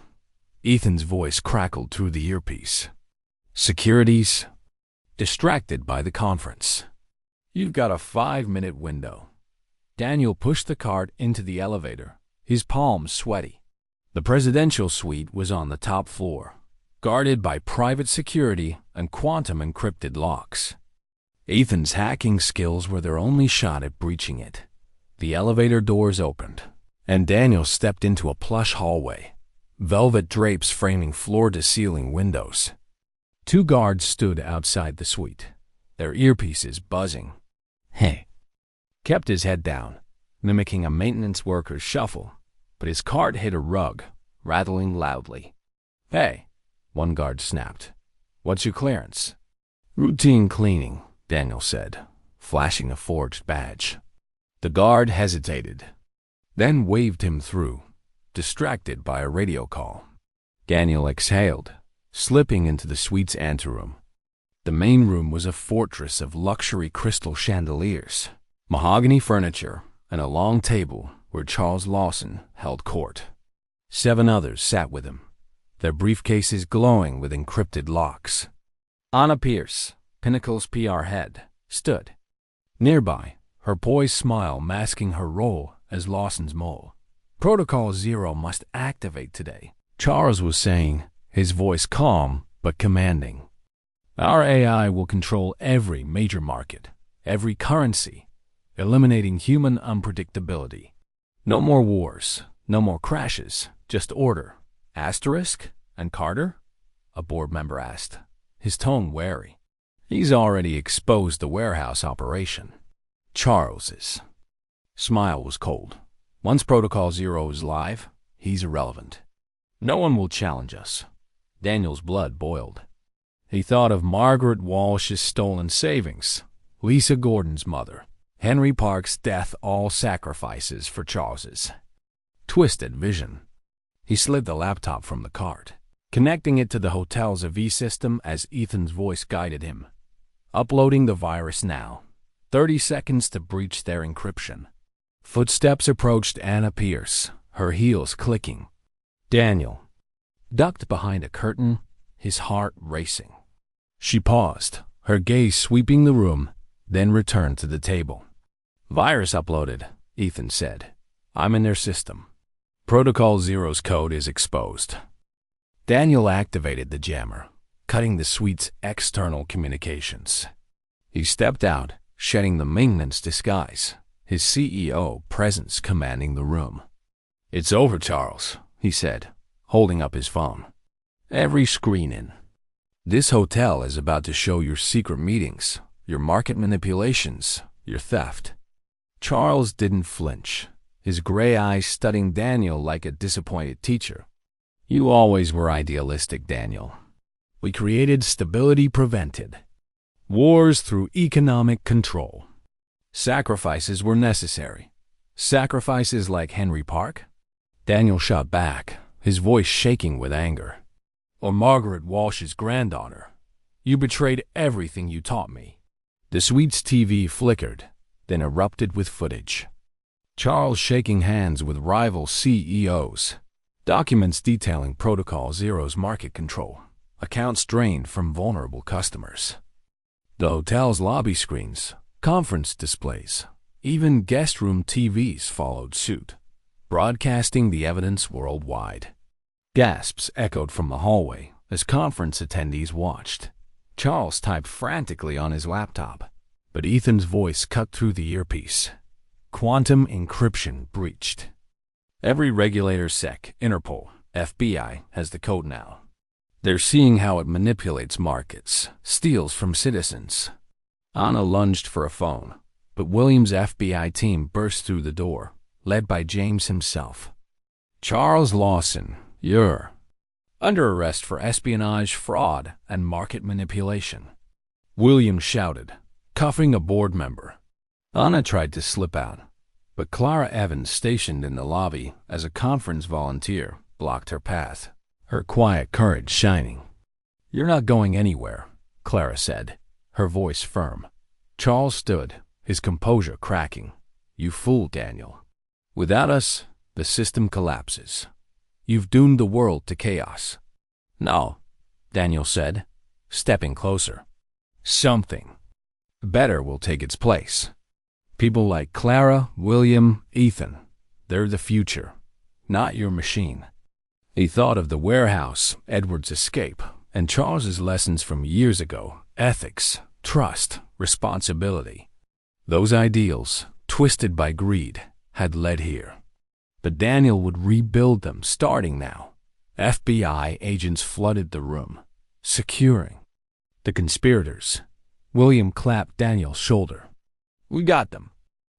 Ethan's voice crackled through the earpiece. Securities distracted by the conference. You've got a 5-minute window. Daniel pushed the cart into the elevator, his palms sweaty. The presidential suite was on the top floor, guarded by private security and quantum-encrypted locks. Ethan's hacking skills were their only shot at breaching it. The elevator doors opened, and Daniel stepped into a plush hallway, velvet drapes framing floor-to-ceiling windows. 2 guards stood outside the suite, their earpieces buzzing. Hey. Kept his head down, mimicking a maintenance worker's shuffle, but his cart hit a rug, rattling loudly. Hey, one guard snapped. What's your clearance? Routine cleaning, Daniel said, flashing a forged badge. The guard hesitated, then waved him through, distracted by a radio call. Daniel exhaled, slipping into the suite's anteroom. The main room was a fortress of luxury crystal chandeliers, mahogany furniture, and a long table where Charles Lawson held court. 7 others sat with him, their briefcases glowing with encrypted locks. Anna Pierce, Pinnacle's PR head, stood nearby, her poised smile masking her role as Lawson's mole. Protocol 0 must activate today, Charles was saying, his voice calm but commanding. Our AI will control every major market, every currency, eliminating human unpredictability. No more wars, no more crashes, just order. Asterisk and Carter? A board member asked, his tone wary. He's already exposed the warehouse operation. Charles's smile was cold. Once Protocol 0 is live, he's irrelevant. No one will challenge us. Daniel's blood boiled. He thought of Margaret Walsh's stolen savings, Lisa Gordon's mother, Henry Park's death, all sacrifices for Charles's twisted vision. He slid the laptop from the cart, connecting it to the hotel's AV system as Ethan's voice guided him. Uploading the virus now. 30 seconds to breach their encryption. Footsteps approached Anna Pierce, her heels clicking. Daniel ducked behind a curtain, his heart racing. She paused, her gaze sweeping the room, then returned to the table. "Virus uploaded," Ethan said. "I'm in their system. Protocol Zero's code is exposed." Daniel activated the jammer, cutting the suite's external communications. He stepped out, shedding the maintenance disguise, his CEO presence commanding the room. "It's over, Charles," he said, holding up his phone. "Every screen in. This hotel is about to show your secret meetings, your market manipulations, your theft." Charles didn't flinch, his gray eyes studying Daniel like a disappointed teacher. "You always were idealistic, Daniel. We created stability prevented. Wars through economic control. Sacrifices were necessary. Sacrifices like Henry Park?" Daniel shot back, his voice shaking with anger. "Or Margaret Walsh's granddaughter. You betrayed everything you taught me." The suite's TV flickered, then erupted with footage. Charles shaking hands with rival CEOs. Documents detailing Protocol Zero's market control. Accounts drained from vulnerable customers. The hotel's lobby screens, conference displays, even guest room TVs followed suit, broadcasting the evidence worldwide. Gasps echoed from the hallway as conference attendees watched. Charles typed frantically on his laptop, but Ethan's voice cut through the earpiece. "Quantum encryption breached. Every regulator, SEC, Interpol, FBI, has the code now. They're seeing how it manipulates markets, steals from citizens." Anna lunged for a phone, but William's FBI team burst through the door, led by James himself. "Charles Lawson, you're under arrest for espionage, fraud, and market manipulation," William shouted, cuffing a board member. Anna tried to slip out, but Clara Evans, stationed in the lobby as a conference volunteer, blocked her path, her quiet courage shining. "You're not going anywhere," Clara said, her voice firm. Charles stood, his composure cracking. "You fool, Daniel. Without us, the system collapses. You've doomed the world to chaos." "No," Daniel said, stepping closer. "Something better will take its place. People like Clara, William, Ethan. They're the future, not your machine." He thought of the warehouse, Edward's escape, and Charles's lessons from years ago: ethics, trust, responsibility. Those ideals, twisted by greed, had led here. But Daniel would rebuild them starting now. FBI agents flooded the room, securing the conspirators. William clapped Daniel's shoulder. "We got them.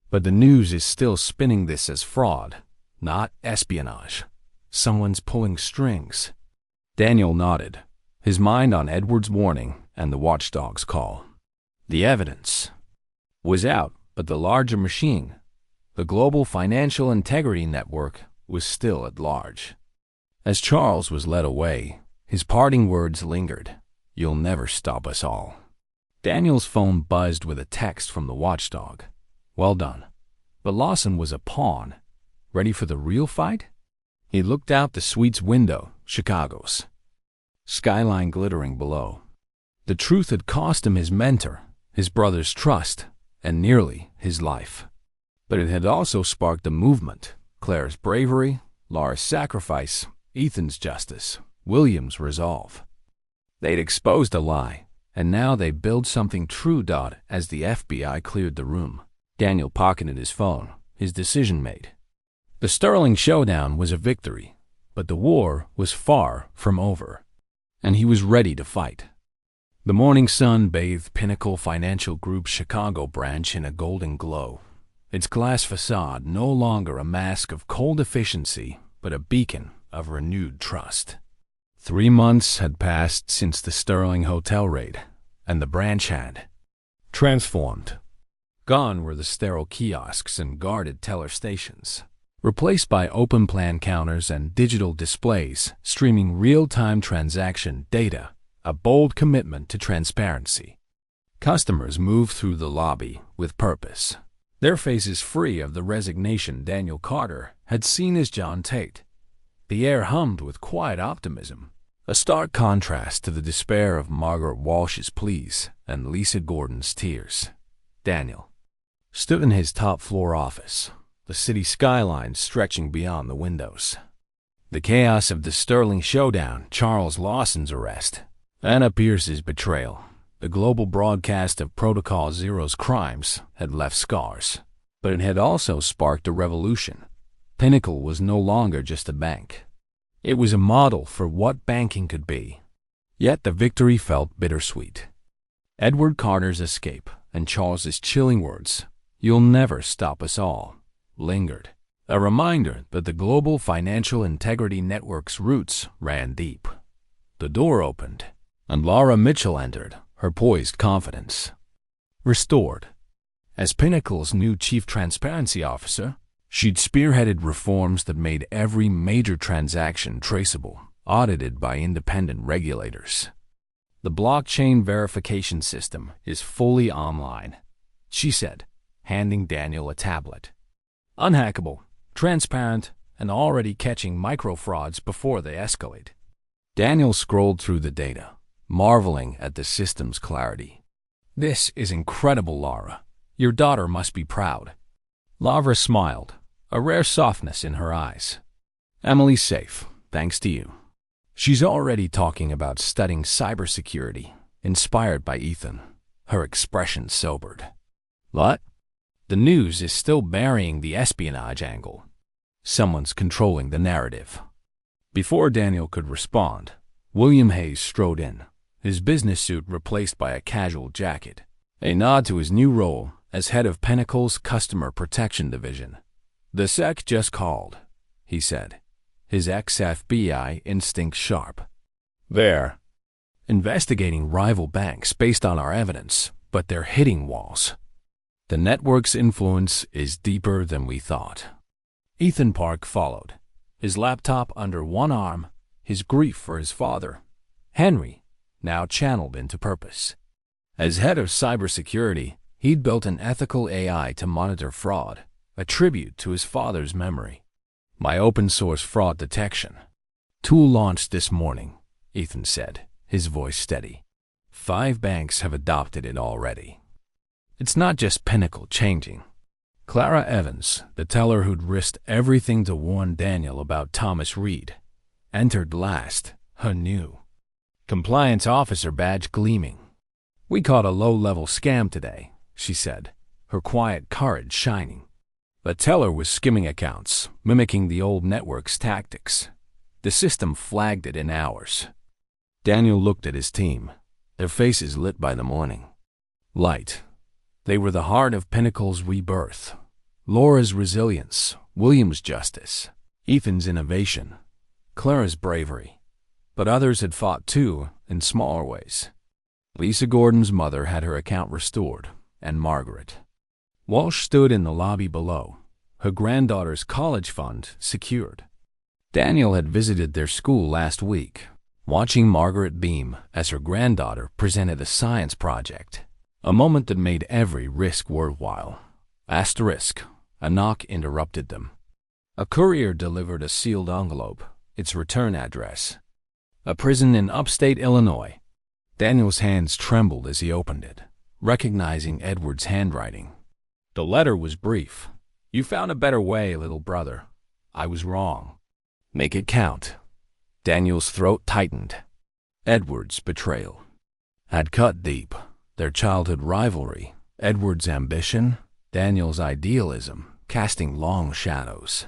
But the news is still spinning this as fraud, not espionage. Someone's pulling strings." Daniel nodded, his mind on Edward's warning and the watchdog's call. The evidence was out, but the larger machine, the global financial integrity network, was still at large. As Charles was led away, his parting words lingered. "You'll never stop us all." Daniel's phone buzzed with a text from the watchdog. "Well done." But Lawson was a pawn, ready for the real fight. He looked out the suite's window, Chicago's skyline glittering below. The truth had cost him his mentor, his brother's trust, and nearly his life. But it had also sparked a movement: Claire's bravery, Laura's sacrifice, Ethan's justice, William's resolve. They'd exposed a lie, and now they built something true. As the FBI cleared the room, Daniel pocketed his phone, his decision made. The Sterling showdown was a victory, but the war was far from over, and he was ready to fight. The morning sun bathed Pinnacle Financial Group's Chicago branch in a golden glow, its glass facade no longer a mask of cold efficiency, but a beacon of renewed trust. 3 months had passed since the Sterling hotel raid, and the branch had transformed. Gone were the sterile kiosks and guarded teller stations, replaced by open-plan counters and digital displays streaming real-time transaction data, a bold commitment to transparency. Customers moved through the lobby with purpose, their faces free of the resignation Daniel Carter had seen as John Tate. The air hummed with quiet optimism, a stark contrast to the despair of Margaret Walsh's pleas and Lisa Gordon's tears. Daniel stood in his top-floor office, the city skyline stretching beyond the windows. The chaos of the Sterling showdown, Charles Lawson's arrest, Anna Pierce's betrayal, the global broadcast of Protocol Zero's crimes had left scars, but it had also sparked a revolution. Pinnacle was no longer just a bank. It was a model for what banking could be. Yet the victory felt bittersweet. Edward Carter's escape and Charles's chilling words, "You'll never stop us all," lingered, a reminder that the global financial integrity network's roots ran deep. The door opened, and Laura Mitchell entered, her poised confidence restored. As Pinnacle's new chief transparency officer, she'd spearheaded reforms that made every major transaction traceable, audited by independent regulators. "The blockchain verification system is fully online," she said, handing Daniel a tablet. "Unhackable, transparent, and already catching micro-frauds before they escalate." Daniel scrolled through the data, marveling at the system's clarity. "This is incredible, Laura. Your daughter must be proud." Laura smiled, a rare softness in her eyes. "Emily's safe, thanks to you. She's already talking about studying cybersecurity, inspired by Ethan." Her expression sobered. "What?" "The news is still burying the espionage angle. Someone's controlling the narrative." Before Daniel could respond, William Hayes strode in, his business suit replaced by a casual jacket, a nod to his new role as head of Pinnacle's Customer Protection Division. "The SEC just called," he said, his ex-FBI instinct sharp. "They're investigating rival banks based on our evidence, but they're hitting walls. The network's influence is deeper than we thought." Ethan Park followed, his laptop under one arm, his grief for his father, Henry, now channeled into purpose. As head of cybersecurity, he'd built an ethical AI to monitor fraud, a tribute to his father's memory. "My open-source fraud detection tool launched this morning," Ethan said, his voice steady. 5 banks have adopted it already. It's not just Pinnacle changing. Clara Evans, the teller who'd risked everything to warn Daniel about Thomas Reed, entered last, her new compliance officer badge gleaming. "We caught a low-level scam today," she said, her quiet courage shining. The teller was skimming accounts, mimicking the old network's tactics. The system flagged it in hours. Daniel looked at his team, their faces lit by the morning light. They were the heart of Pinnacle's rebirth. Laura's resilience, William's justice, Ethan's innovation, Clara's bravery. But others had fought too, in smaller ways. Lisa Gordon's mother had her account restored, and Margaret Walsh stood in the lobby below, her granddaughter's college fund secured. Daniel had visited their school last week, watching Margaret beam as her granddaughter presented a science project, a moment that made every risk worthwhile. Asterisk, a knock interrupted them. A courier delivered a sealed envelope, its return address, a prison in upstate Illinois. Daniel's hands trembled as he opened it, recognizing Edward's handwriting. The letter was brief. "You found a better way, little brother. I was wrong. Make it count." Daniel's throat tightened. Edward's betrayal had cut deep. Their childhood rivalry, Edward's ambition, Daniel's idealism, casting long shadows.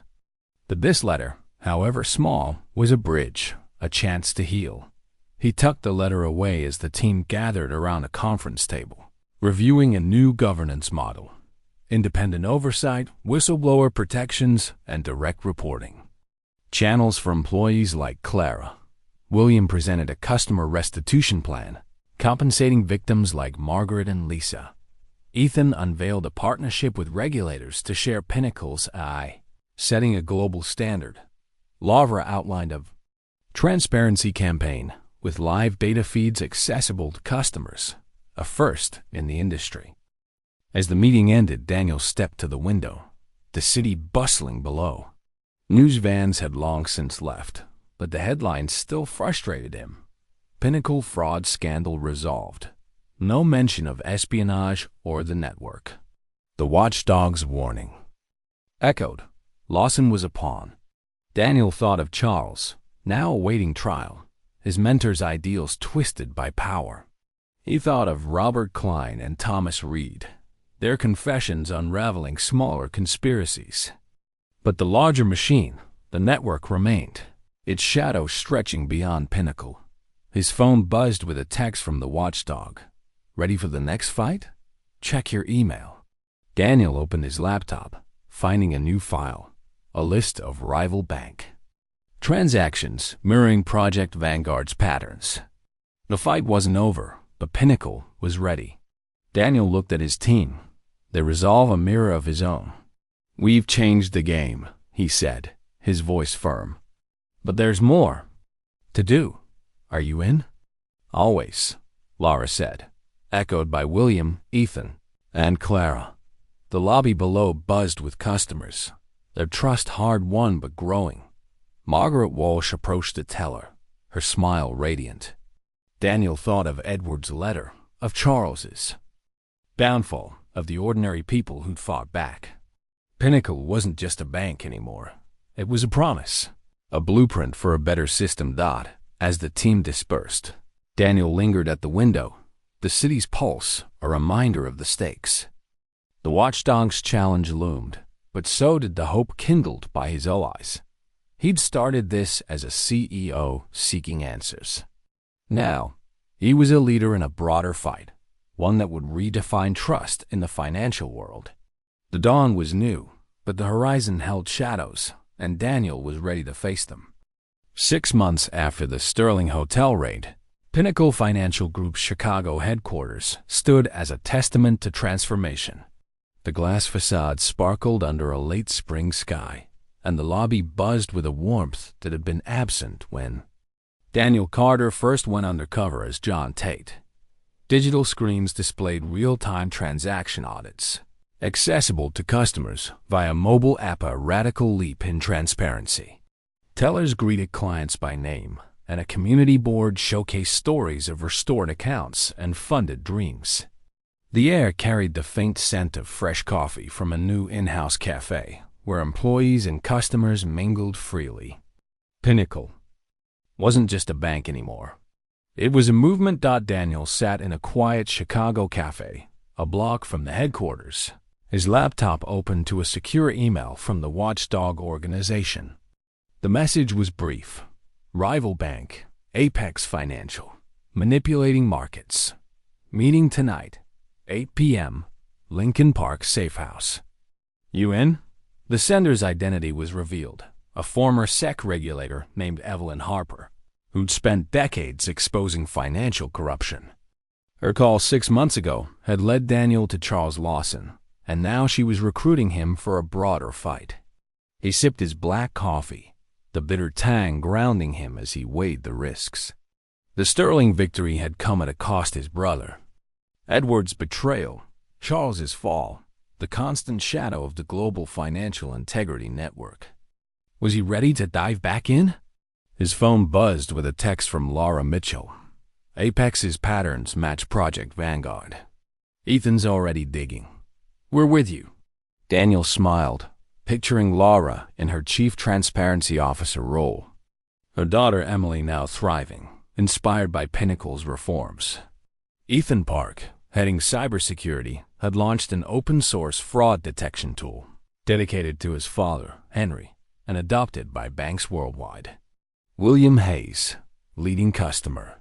But this letter, however small, was a bridge, a chance to heal. He tucked the letter away as the team gathered around a conference table, reviewing a new governance model. Independent oversight, whistleblower protections, and direct reporting. Channels for employees like Clara. William presented a customer restitution plan, compensating victims like Margaret and Lisa. Ethan unveiled a partnership with regulators to share Pinnacle's AI, setting a global standard. Laura outlined a transparency campaign with live data feeds accessible to customers, a first in the industry. As the meeting ended, Daniel stepped to the window, the city bustling below. News vans had long since left, but the headlines still frustrated him. Pinnacle fraud scandal resolved. No mention of espionage or the network. The watchdog's warning. Echoed. Lawson was a pawn. Daniel thought of Charles, now awaiting trial, his mentor's ideals twisted by power. He thought of Robert Klein and Thomas Reed, their confessions unraveling smaller conspiracies. But the larger machine, the network, remained, its shadow stretching beyond Pinnacle. His phone buzzed with a text from the watchdog. Ready for the next fight? Check your email. Daniel opened his laptop, finding a new file, a list of rival bank transactions mirroring Project Vanguard's patterns. The fight wasn't over, but Pinnacle was ready. Daniel looked at his team, their resolve a mirror of his own. "We've changed the game," he said, his voice firm. "But there's more to do. Are you in?" "Always," Laura said, echoed by William, Ethan, and Clara. The lobby below buzzed with customers, their trust hard-won but growing. Margaret Walsh approached the teller, her smile radiant. Daniel thought of Edward's letter, of Charles's downfall, of the ordinary people who'd fought back. Pinnacle wasn't just a bank anymore. It was a promise, a blueprint for a better system. As the team dispersed, Daniel lingered at the window, the city's pulse a reminder of the stakes. The watchdog's challenge loomed, but so did the hope kindled by his allies. He'd started this as a CEO seeking answers. Now, he was a leader in a broader fight, one that would redefine trust in the financial world. The dawn was new, but the horizon held shadows, and Daniel was ready to face them. 6 months after the Sterling Hotel raid, Pinnacle Financial Group's Chicago headquarters stood as a testament to transformation. The glass facade sparkled under a late spring sky, and the lobby buzzed with a warmth that had been absent when Daniel Carter first went undercover as John Tate. Digital screens displayed real-time transaction audits, accessible to customers via mobile app, a radical leap in transparency. Tellers greeted clients by name, and a community board showcased stories of restored accounts and funded dreams. The air carried the faint scent of fresh coffee from a new in-house cafe, where employees and customers mingled freely. Pinnacle wasn't just a bank anymore. It was a movement. Daniel sat in a quiet Chicago cafe, a block from the headquarters, his laptop open to a secure email from the watchdog organization. The message was brief. Rival bank, Apex Financial, manipulating markets. Meeting tonight, 8 p.m., Lincoln Park Safe House. You in? The sender's identity was revealed, a former SEC regulator named Evelyn Harper, who'd spent decades exposing financial corruption. Her call 6 months ago had led Daniel to Charles Lawson, and now she was recruiting him for a broader fight. He sipped his black coffee, the bitter tang grounding him as he weighed the risks. The sterling victory had come at a cost: his brother, Edward's betrayal, Charles's fall, the constant shadow of the global financial integrity network. Was he ready to dive back in? His phone buzzed with a text from Laura Mitchell. Apex's patterns match Project Vanguard. Ethan's already digging. We're with you. Daniel smiled, picturing Laura in her chief transparency officer role. Her daughter Emily now thriving, inspired by Pinnacle's reforms. Ethan Park, heading cybersecurity, had launched an open-source fraud detection tool, dedicated to his father, Henry, and adopted by banks worldwide. William Hayes, leading customer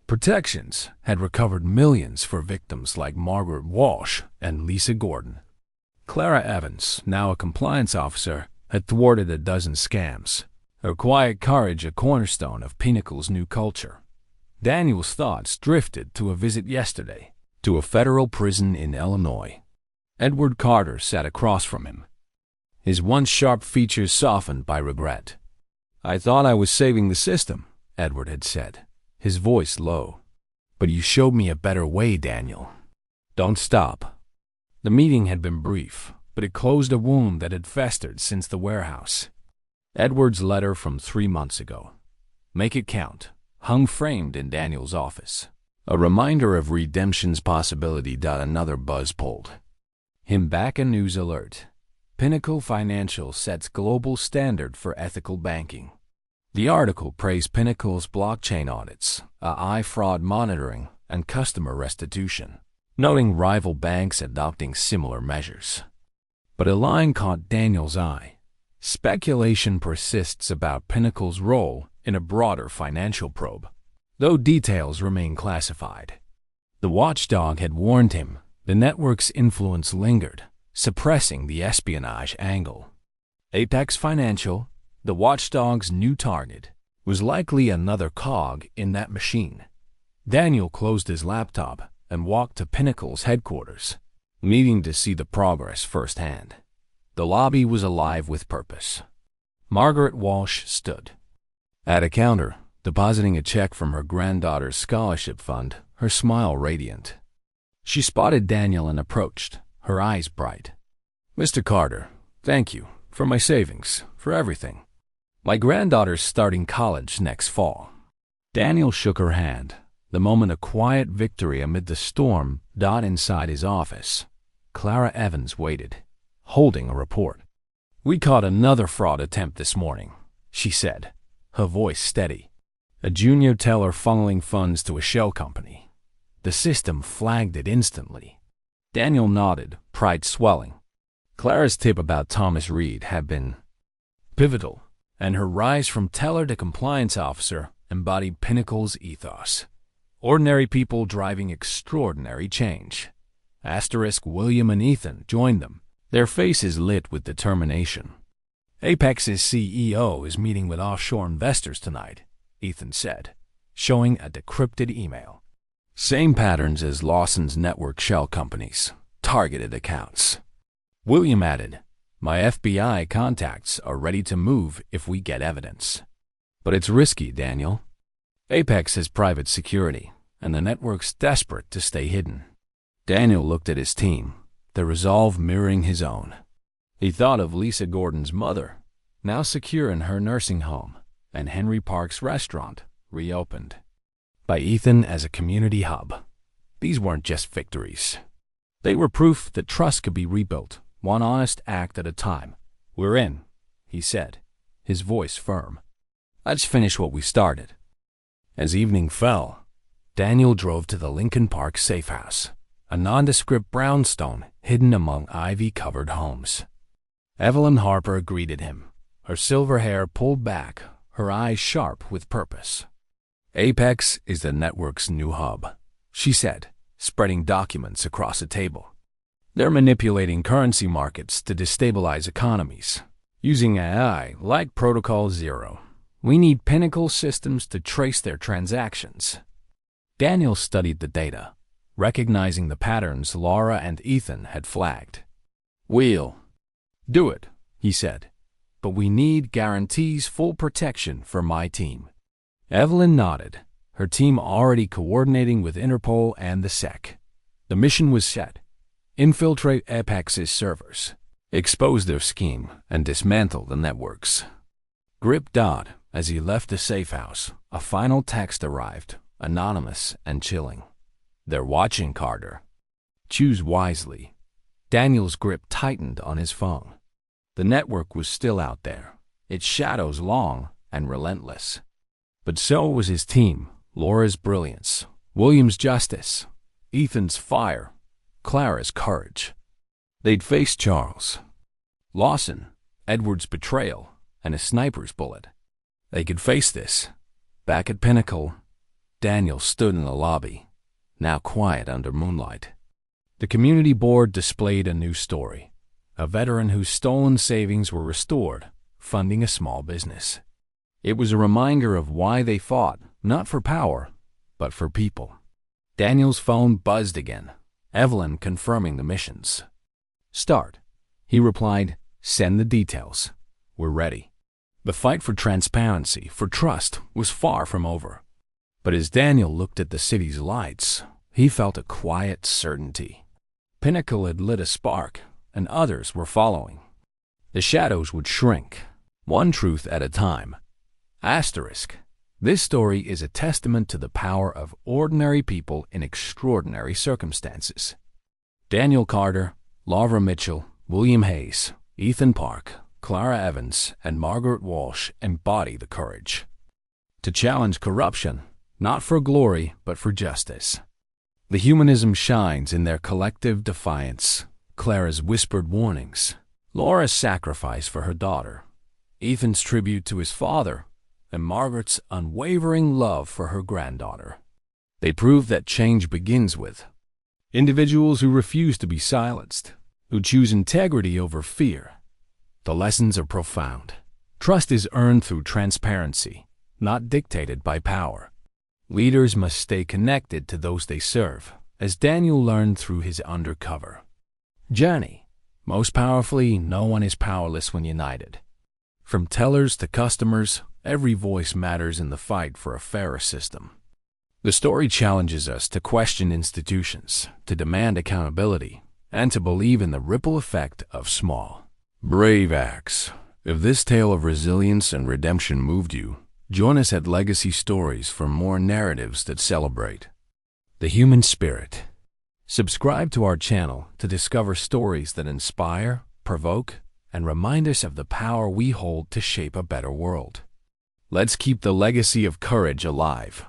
protections, had recovered millions for victims like Margaret Walsh and Lisa Gordon. Clara Evans, now a compliance officer, had thwarted a dozen scams, her quiet courage a cornerstone of Pinnacle's new culture. Daniel's thoughts drifted to a visit yesterday to a federal prison in Illinois. Edward Carter sat across from him, his once sharp features softened by regret. "I thought I was saving the system," Edward had said, his voice low. "But you showed me a better way, Daniel. Don't stop." The meeting had been brief, but it closed a wound that had festered since the warehouse. Edward's letter from 3 months ago, Make it count, hung framed in Daniel's office. A reminder of redemption's possibility. Another buzz pulled him back. A news alert. Pinnacle Financial sets global standard for ethical banking. The article praised Pinnacle's blockchain audits, AI fraud monitoring, and customer restitution, noting rival banks adopting similar measures. But a line caught Daniel's eye. Speculation persists about Pinnacle's role in a broader financial probe, though details remain classified. The watchdog had warned him the network's influence lingered, suppressing the espionage angle. Apex Financial, the watchdog's new target, was likely another cog in that machine. Daniel closed his laptop and walked to Pinnacle's headquarters, needing to see the progress firsthand. The lobby was alive with purpose. Margaret Walsh stood at a counter, depositing a check from her granddaughter's scholarship fund, her smile radiant. She spotted Daniel and approached, her eyes bright. "Mr. Carter, thank you for my savings, for everything. My granddaughter's starting college next fall." Daniel shook her hand, the moment a quiet victory amid the storm. Inside his office, Clara Evans waited, holding a report. "We caught another fraud attempt this morning," she said, her voice steady. "A junior teller funneling funds to a shell company. The system flagged it instantly." Daniel nodded, pride swelling. Clara's tip about Thomas Reed had been pivotal, and her rise from teller to compliance officer embodied Pinnacle's ethos. Ordinary people driving extraordinary change. William and Ethan joined them, their faces lit with determination. "Apex's CEO is meeting with offshore investors tonight," Ethan said, showing a decrypted email. "Same patterns as Lawson's network shell companies, targeted accounts." William added, "My FBI contacts are ready to move if we get evidence." "But it's risky, Daniel. Apex has private security, and the network's desperate to stay hidden." Daniel looked at his team, their resolve mirroring his own. He thought of Lisa Gordon's mother, now secure in her nursing home, and Henry Park's restaurant, reopened by Ethan as a community hub. These weren't just victories. They were proof that trust could be rebuilt, one honest act at a time. "We're in," he said, his voice firm. "Let's finish what we started." As evening fell, Daniel drove to the Lincoln Park safe house, a nondescript brownstone hidden among ivy-covered homes. Evelyn Harper greeted him, her silver hair pulled back, her eyes sharp with purpose. "Apex is the network's new hub," she said, spreading documents across a table. "They're manipulating currency markets to destabilize economies, using AI like Protocol Zero. We need Pinnacle systems to trace their transactions." Daniel studied the data, recognizing the patterns Laura and Ethan had flagged. "We'll do it," he said, "but we need guarantees full protection for my team." Evelyn nodded, her team already coordinating with Interpol and the SEC. The mission was set: infiltrate Apex's servers, expose their scheme, and dismantle the networks. Grip Dodd, as he left the safe house, a final text arrived, anonymous and chilling. "They're watching, Carter. Choose wisely." Daniel's grip tightened on his phone. The network was still out there, its shadows long and relentless. But so was his team, Laura's brilliance, William's justice, Ethan's fire, Clara's courage. They'd face Charles, Lawson, Edward's betrayal, and a sniper's bullet. They could face this. Back at Pinnacle, Daniel stood in the lobby, now quiet under moonlight. The community board displayed a new story: a veteran whose stolen savings were restored, funding a small business. It was a reminder of why they fought, not for power, but for people. Daniel's phone buzzed again, Evelyn confirming the missions. "Start," he replied. "Send the details. We're ready." The fight for transparency, for trust, was far from over. But as Daniel looked at the city's lights, he felt a quiet certainty. Pinnacle had lit a spark, and others were following. The shadows would shrink, one truth at a time. Asterisk. This story is a testament to the power of ordinary people in extraordinary circumstances. Daniel Carter, Laura Mitchell, William Hayes, Ethan Park, Clara Evans, and Margaret Walsh embody the courage to challenge corruption, not for glory, but for justice. The humanism shines in their collective defiance, Clara's whispered warnings, Laura's sacrifice for her daughter, Ethan's tribute to his father, and Margaret's unwavering love for her granddaughter. They prove that change begins with individuals who refuse to be silenced, who choose integrity over fear. The lessons are profound. Trust is earned through transparency, not dictated by power. Leaders must stay connected to those they serve, as Daniel learned through his Undercover journey. Most powerfully, no one is powerless when united. From tellers to customers, every voice matters in the fight for a fairer system. The story challenges us to question institutions, to demand accountability, and to believe in the ripple effect of small, brave acts. If this tale of resilience and redemption moved you, join us at Legacy Stories for more narratives that celebrate the human spirit. Subscribe to our channel to discover stories that inspire, provoke, and remind us of the power we hold to shape a better world. Let's keep the legacy of courage alive.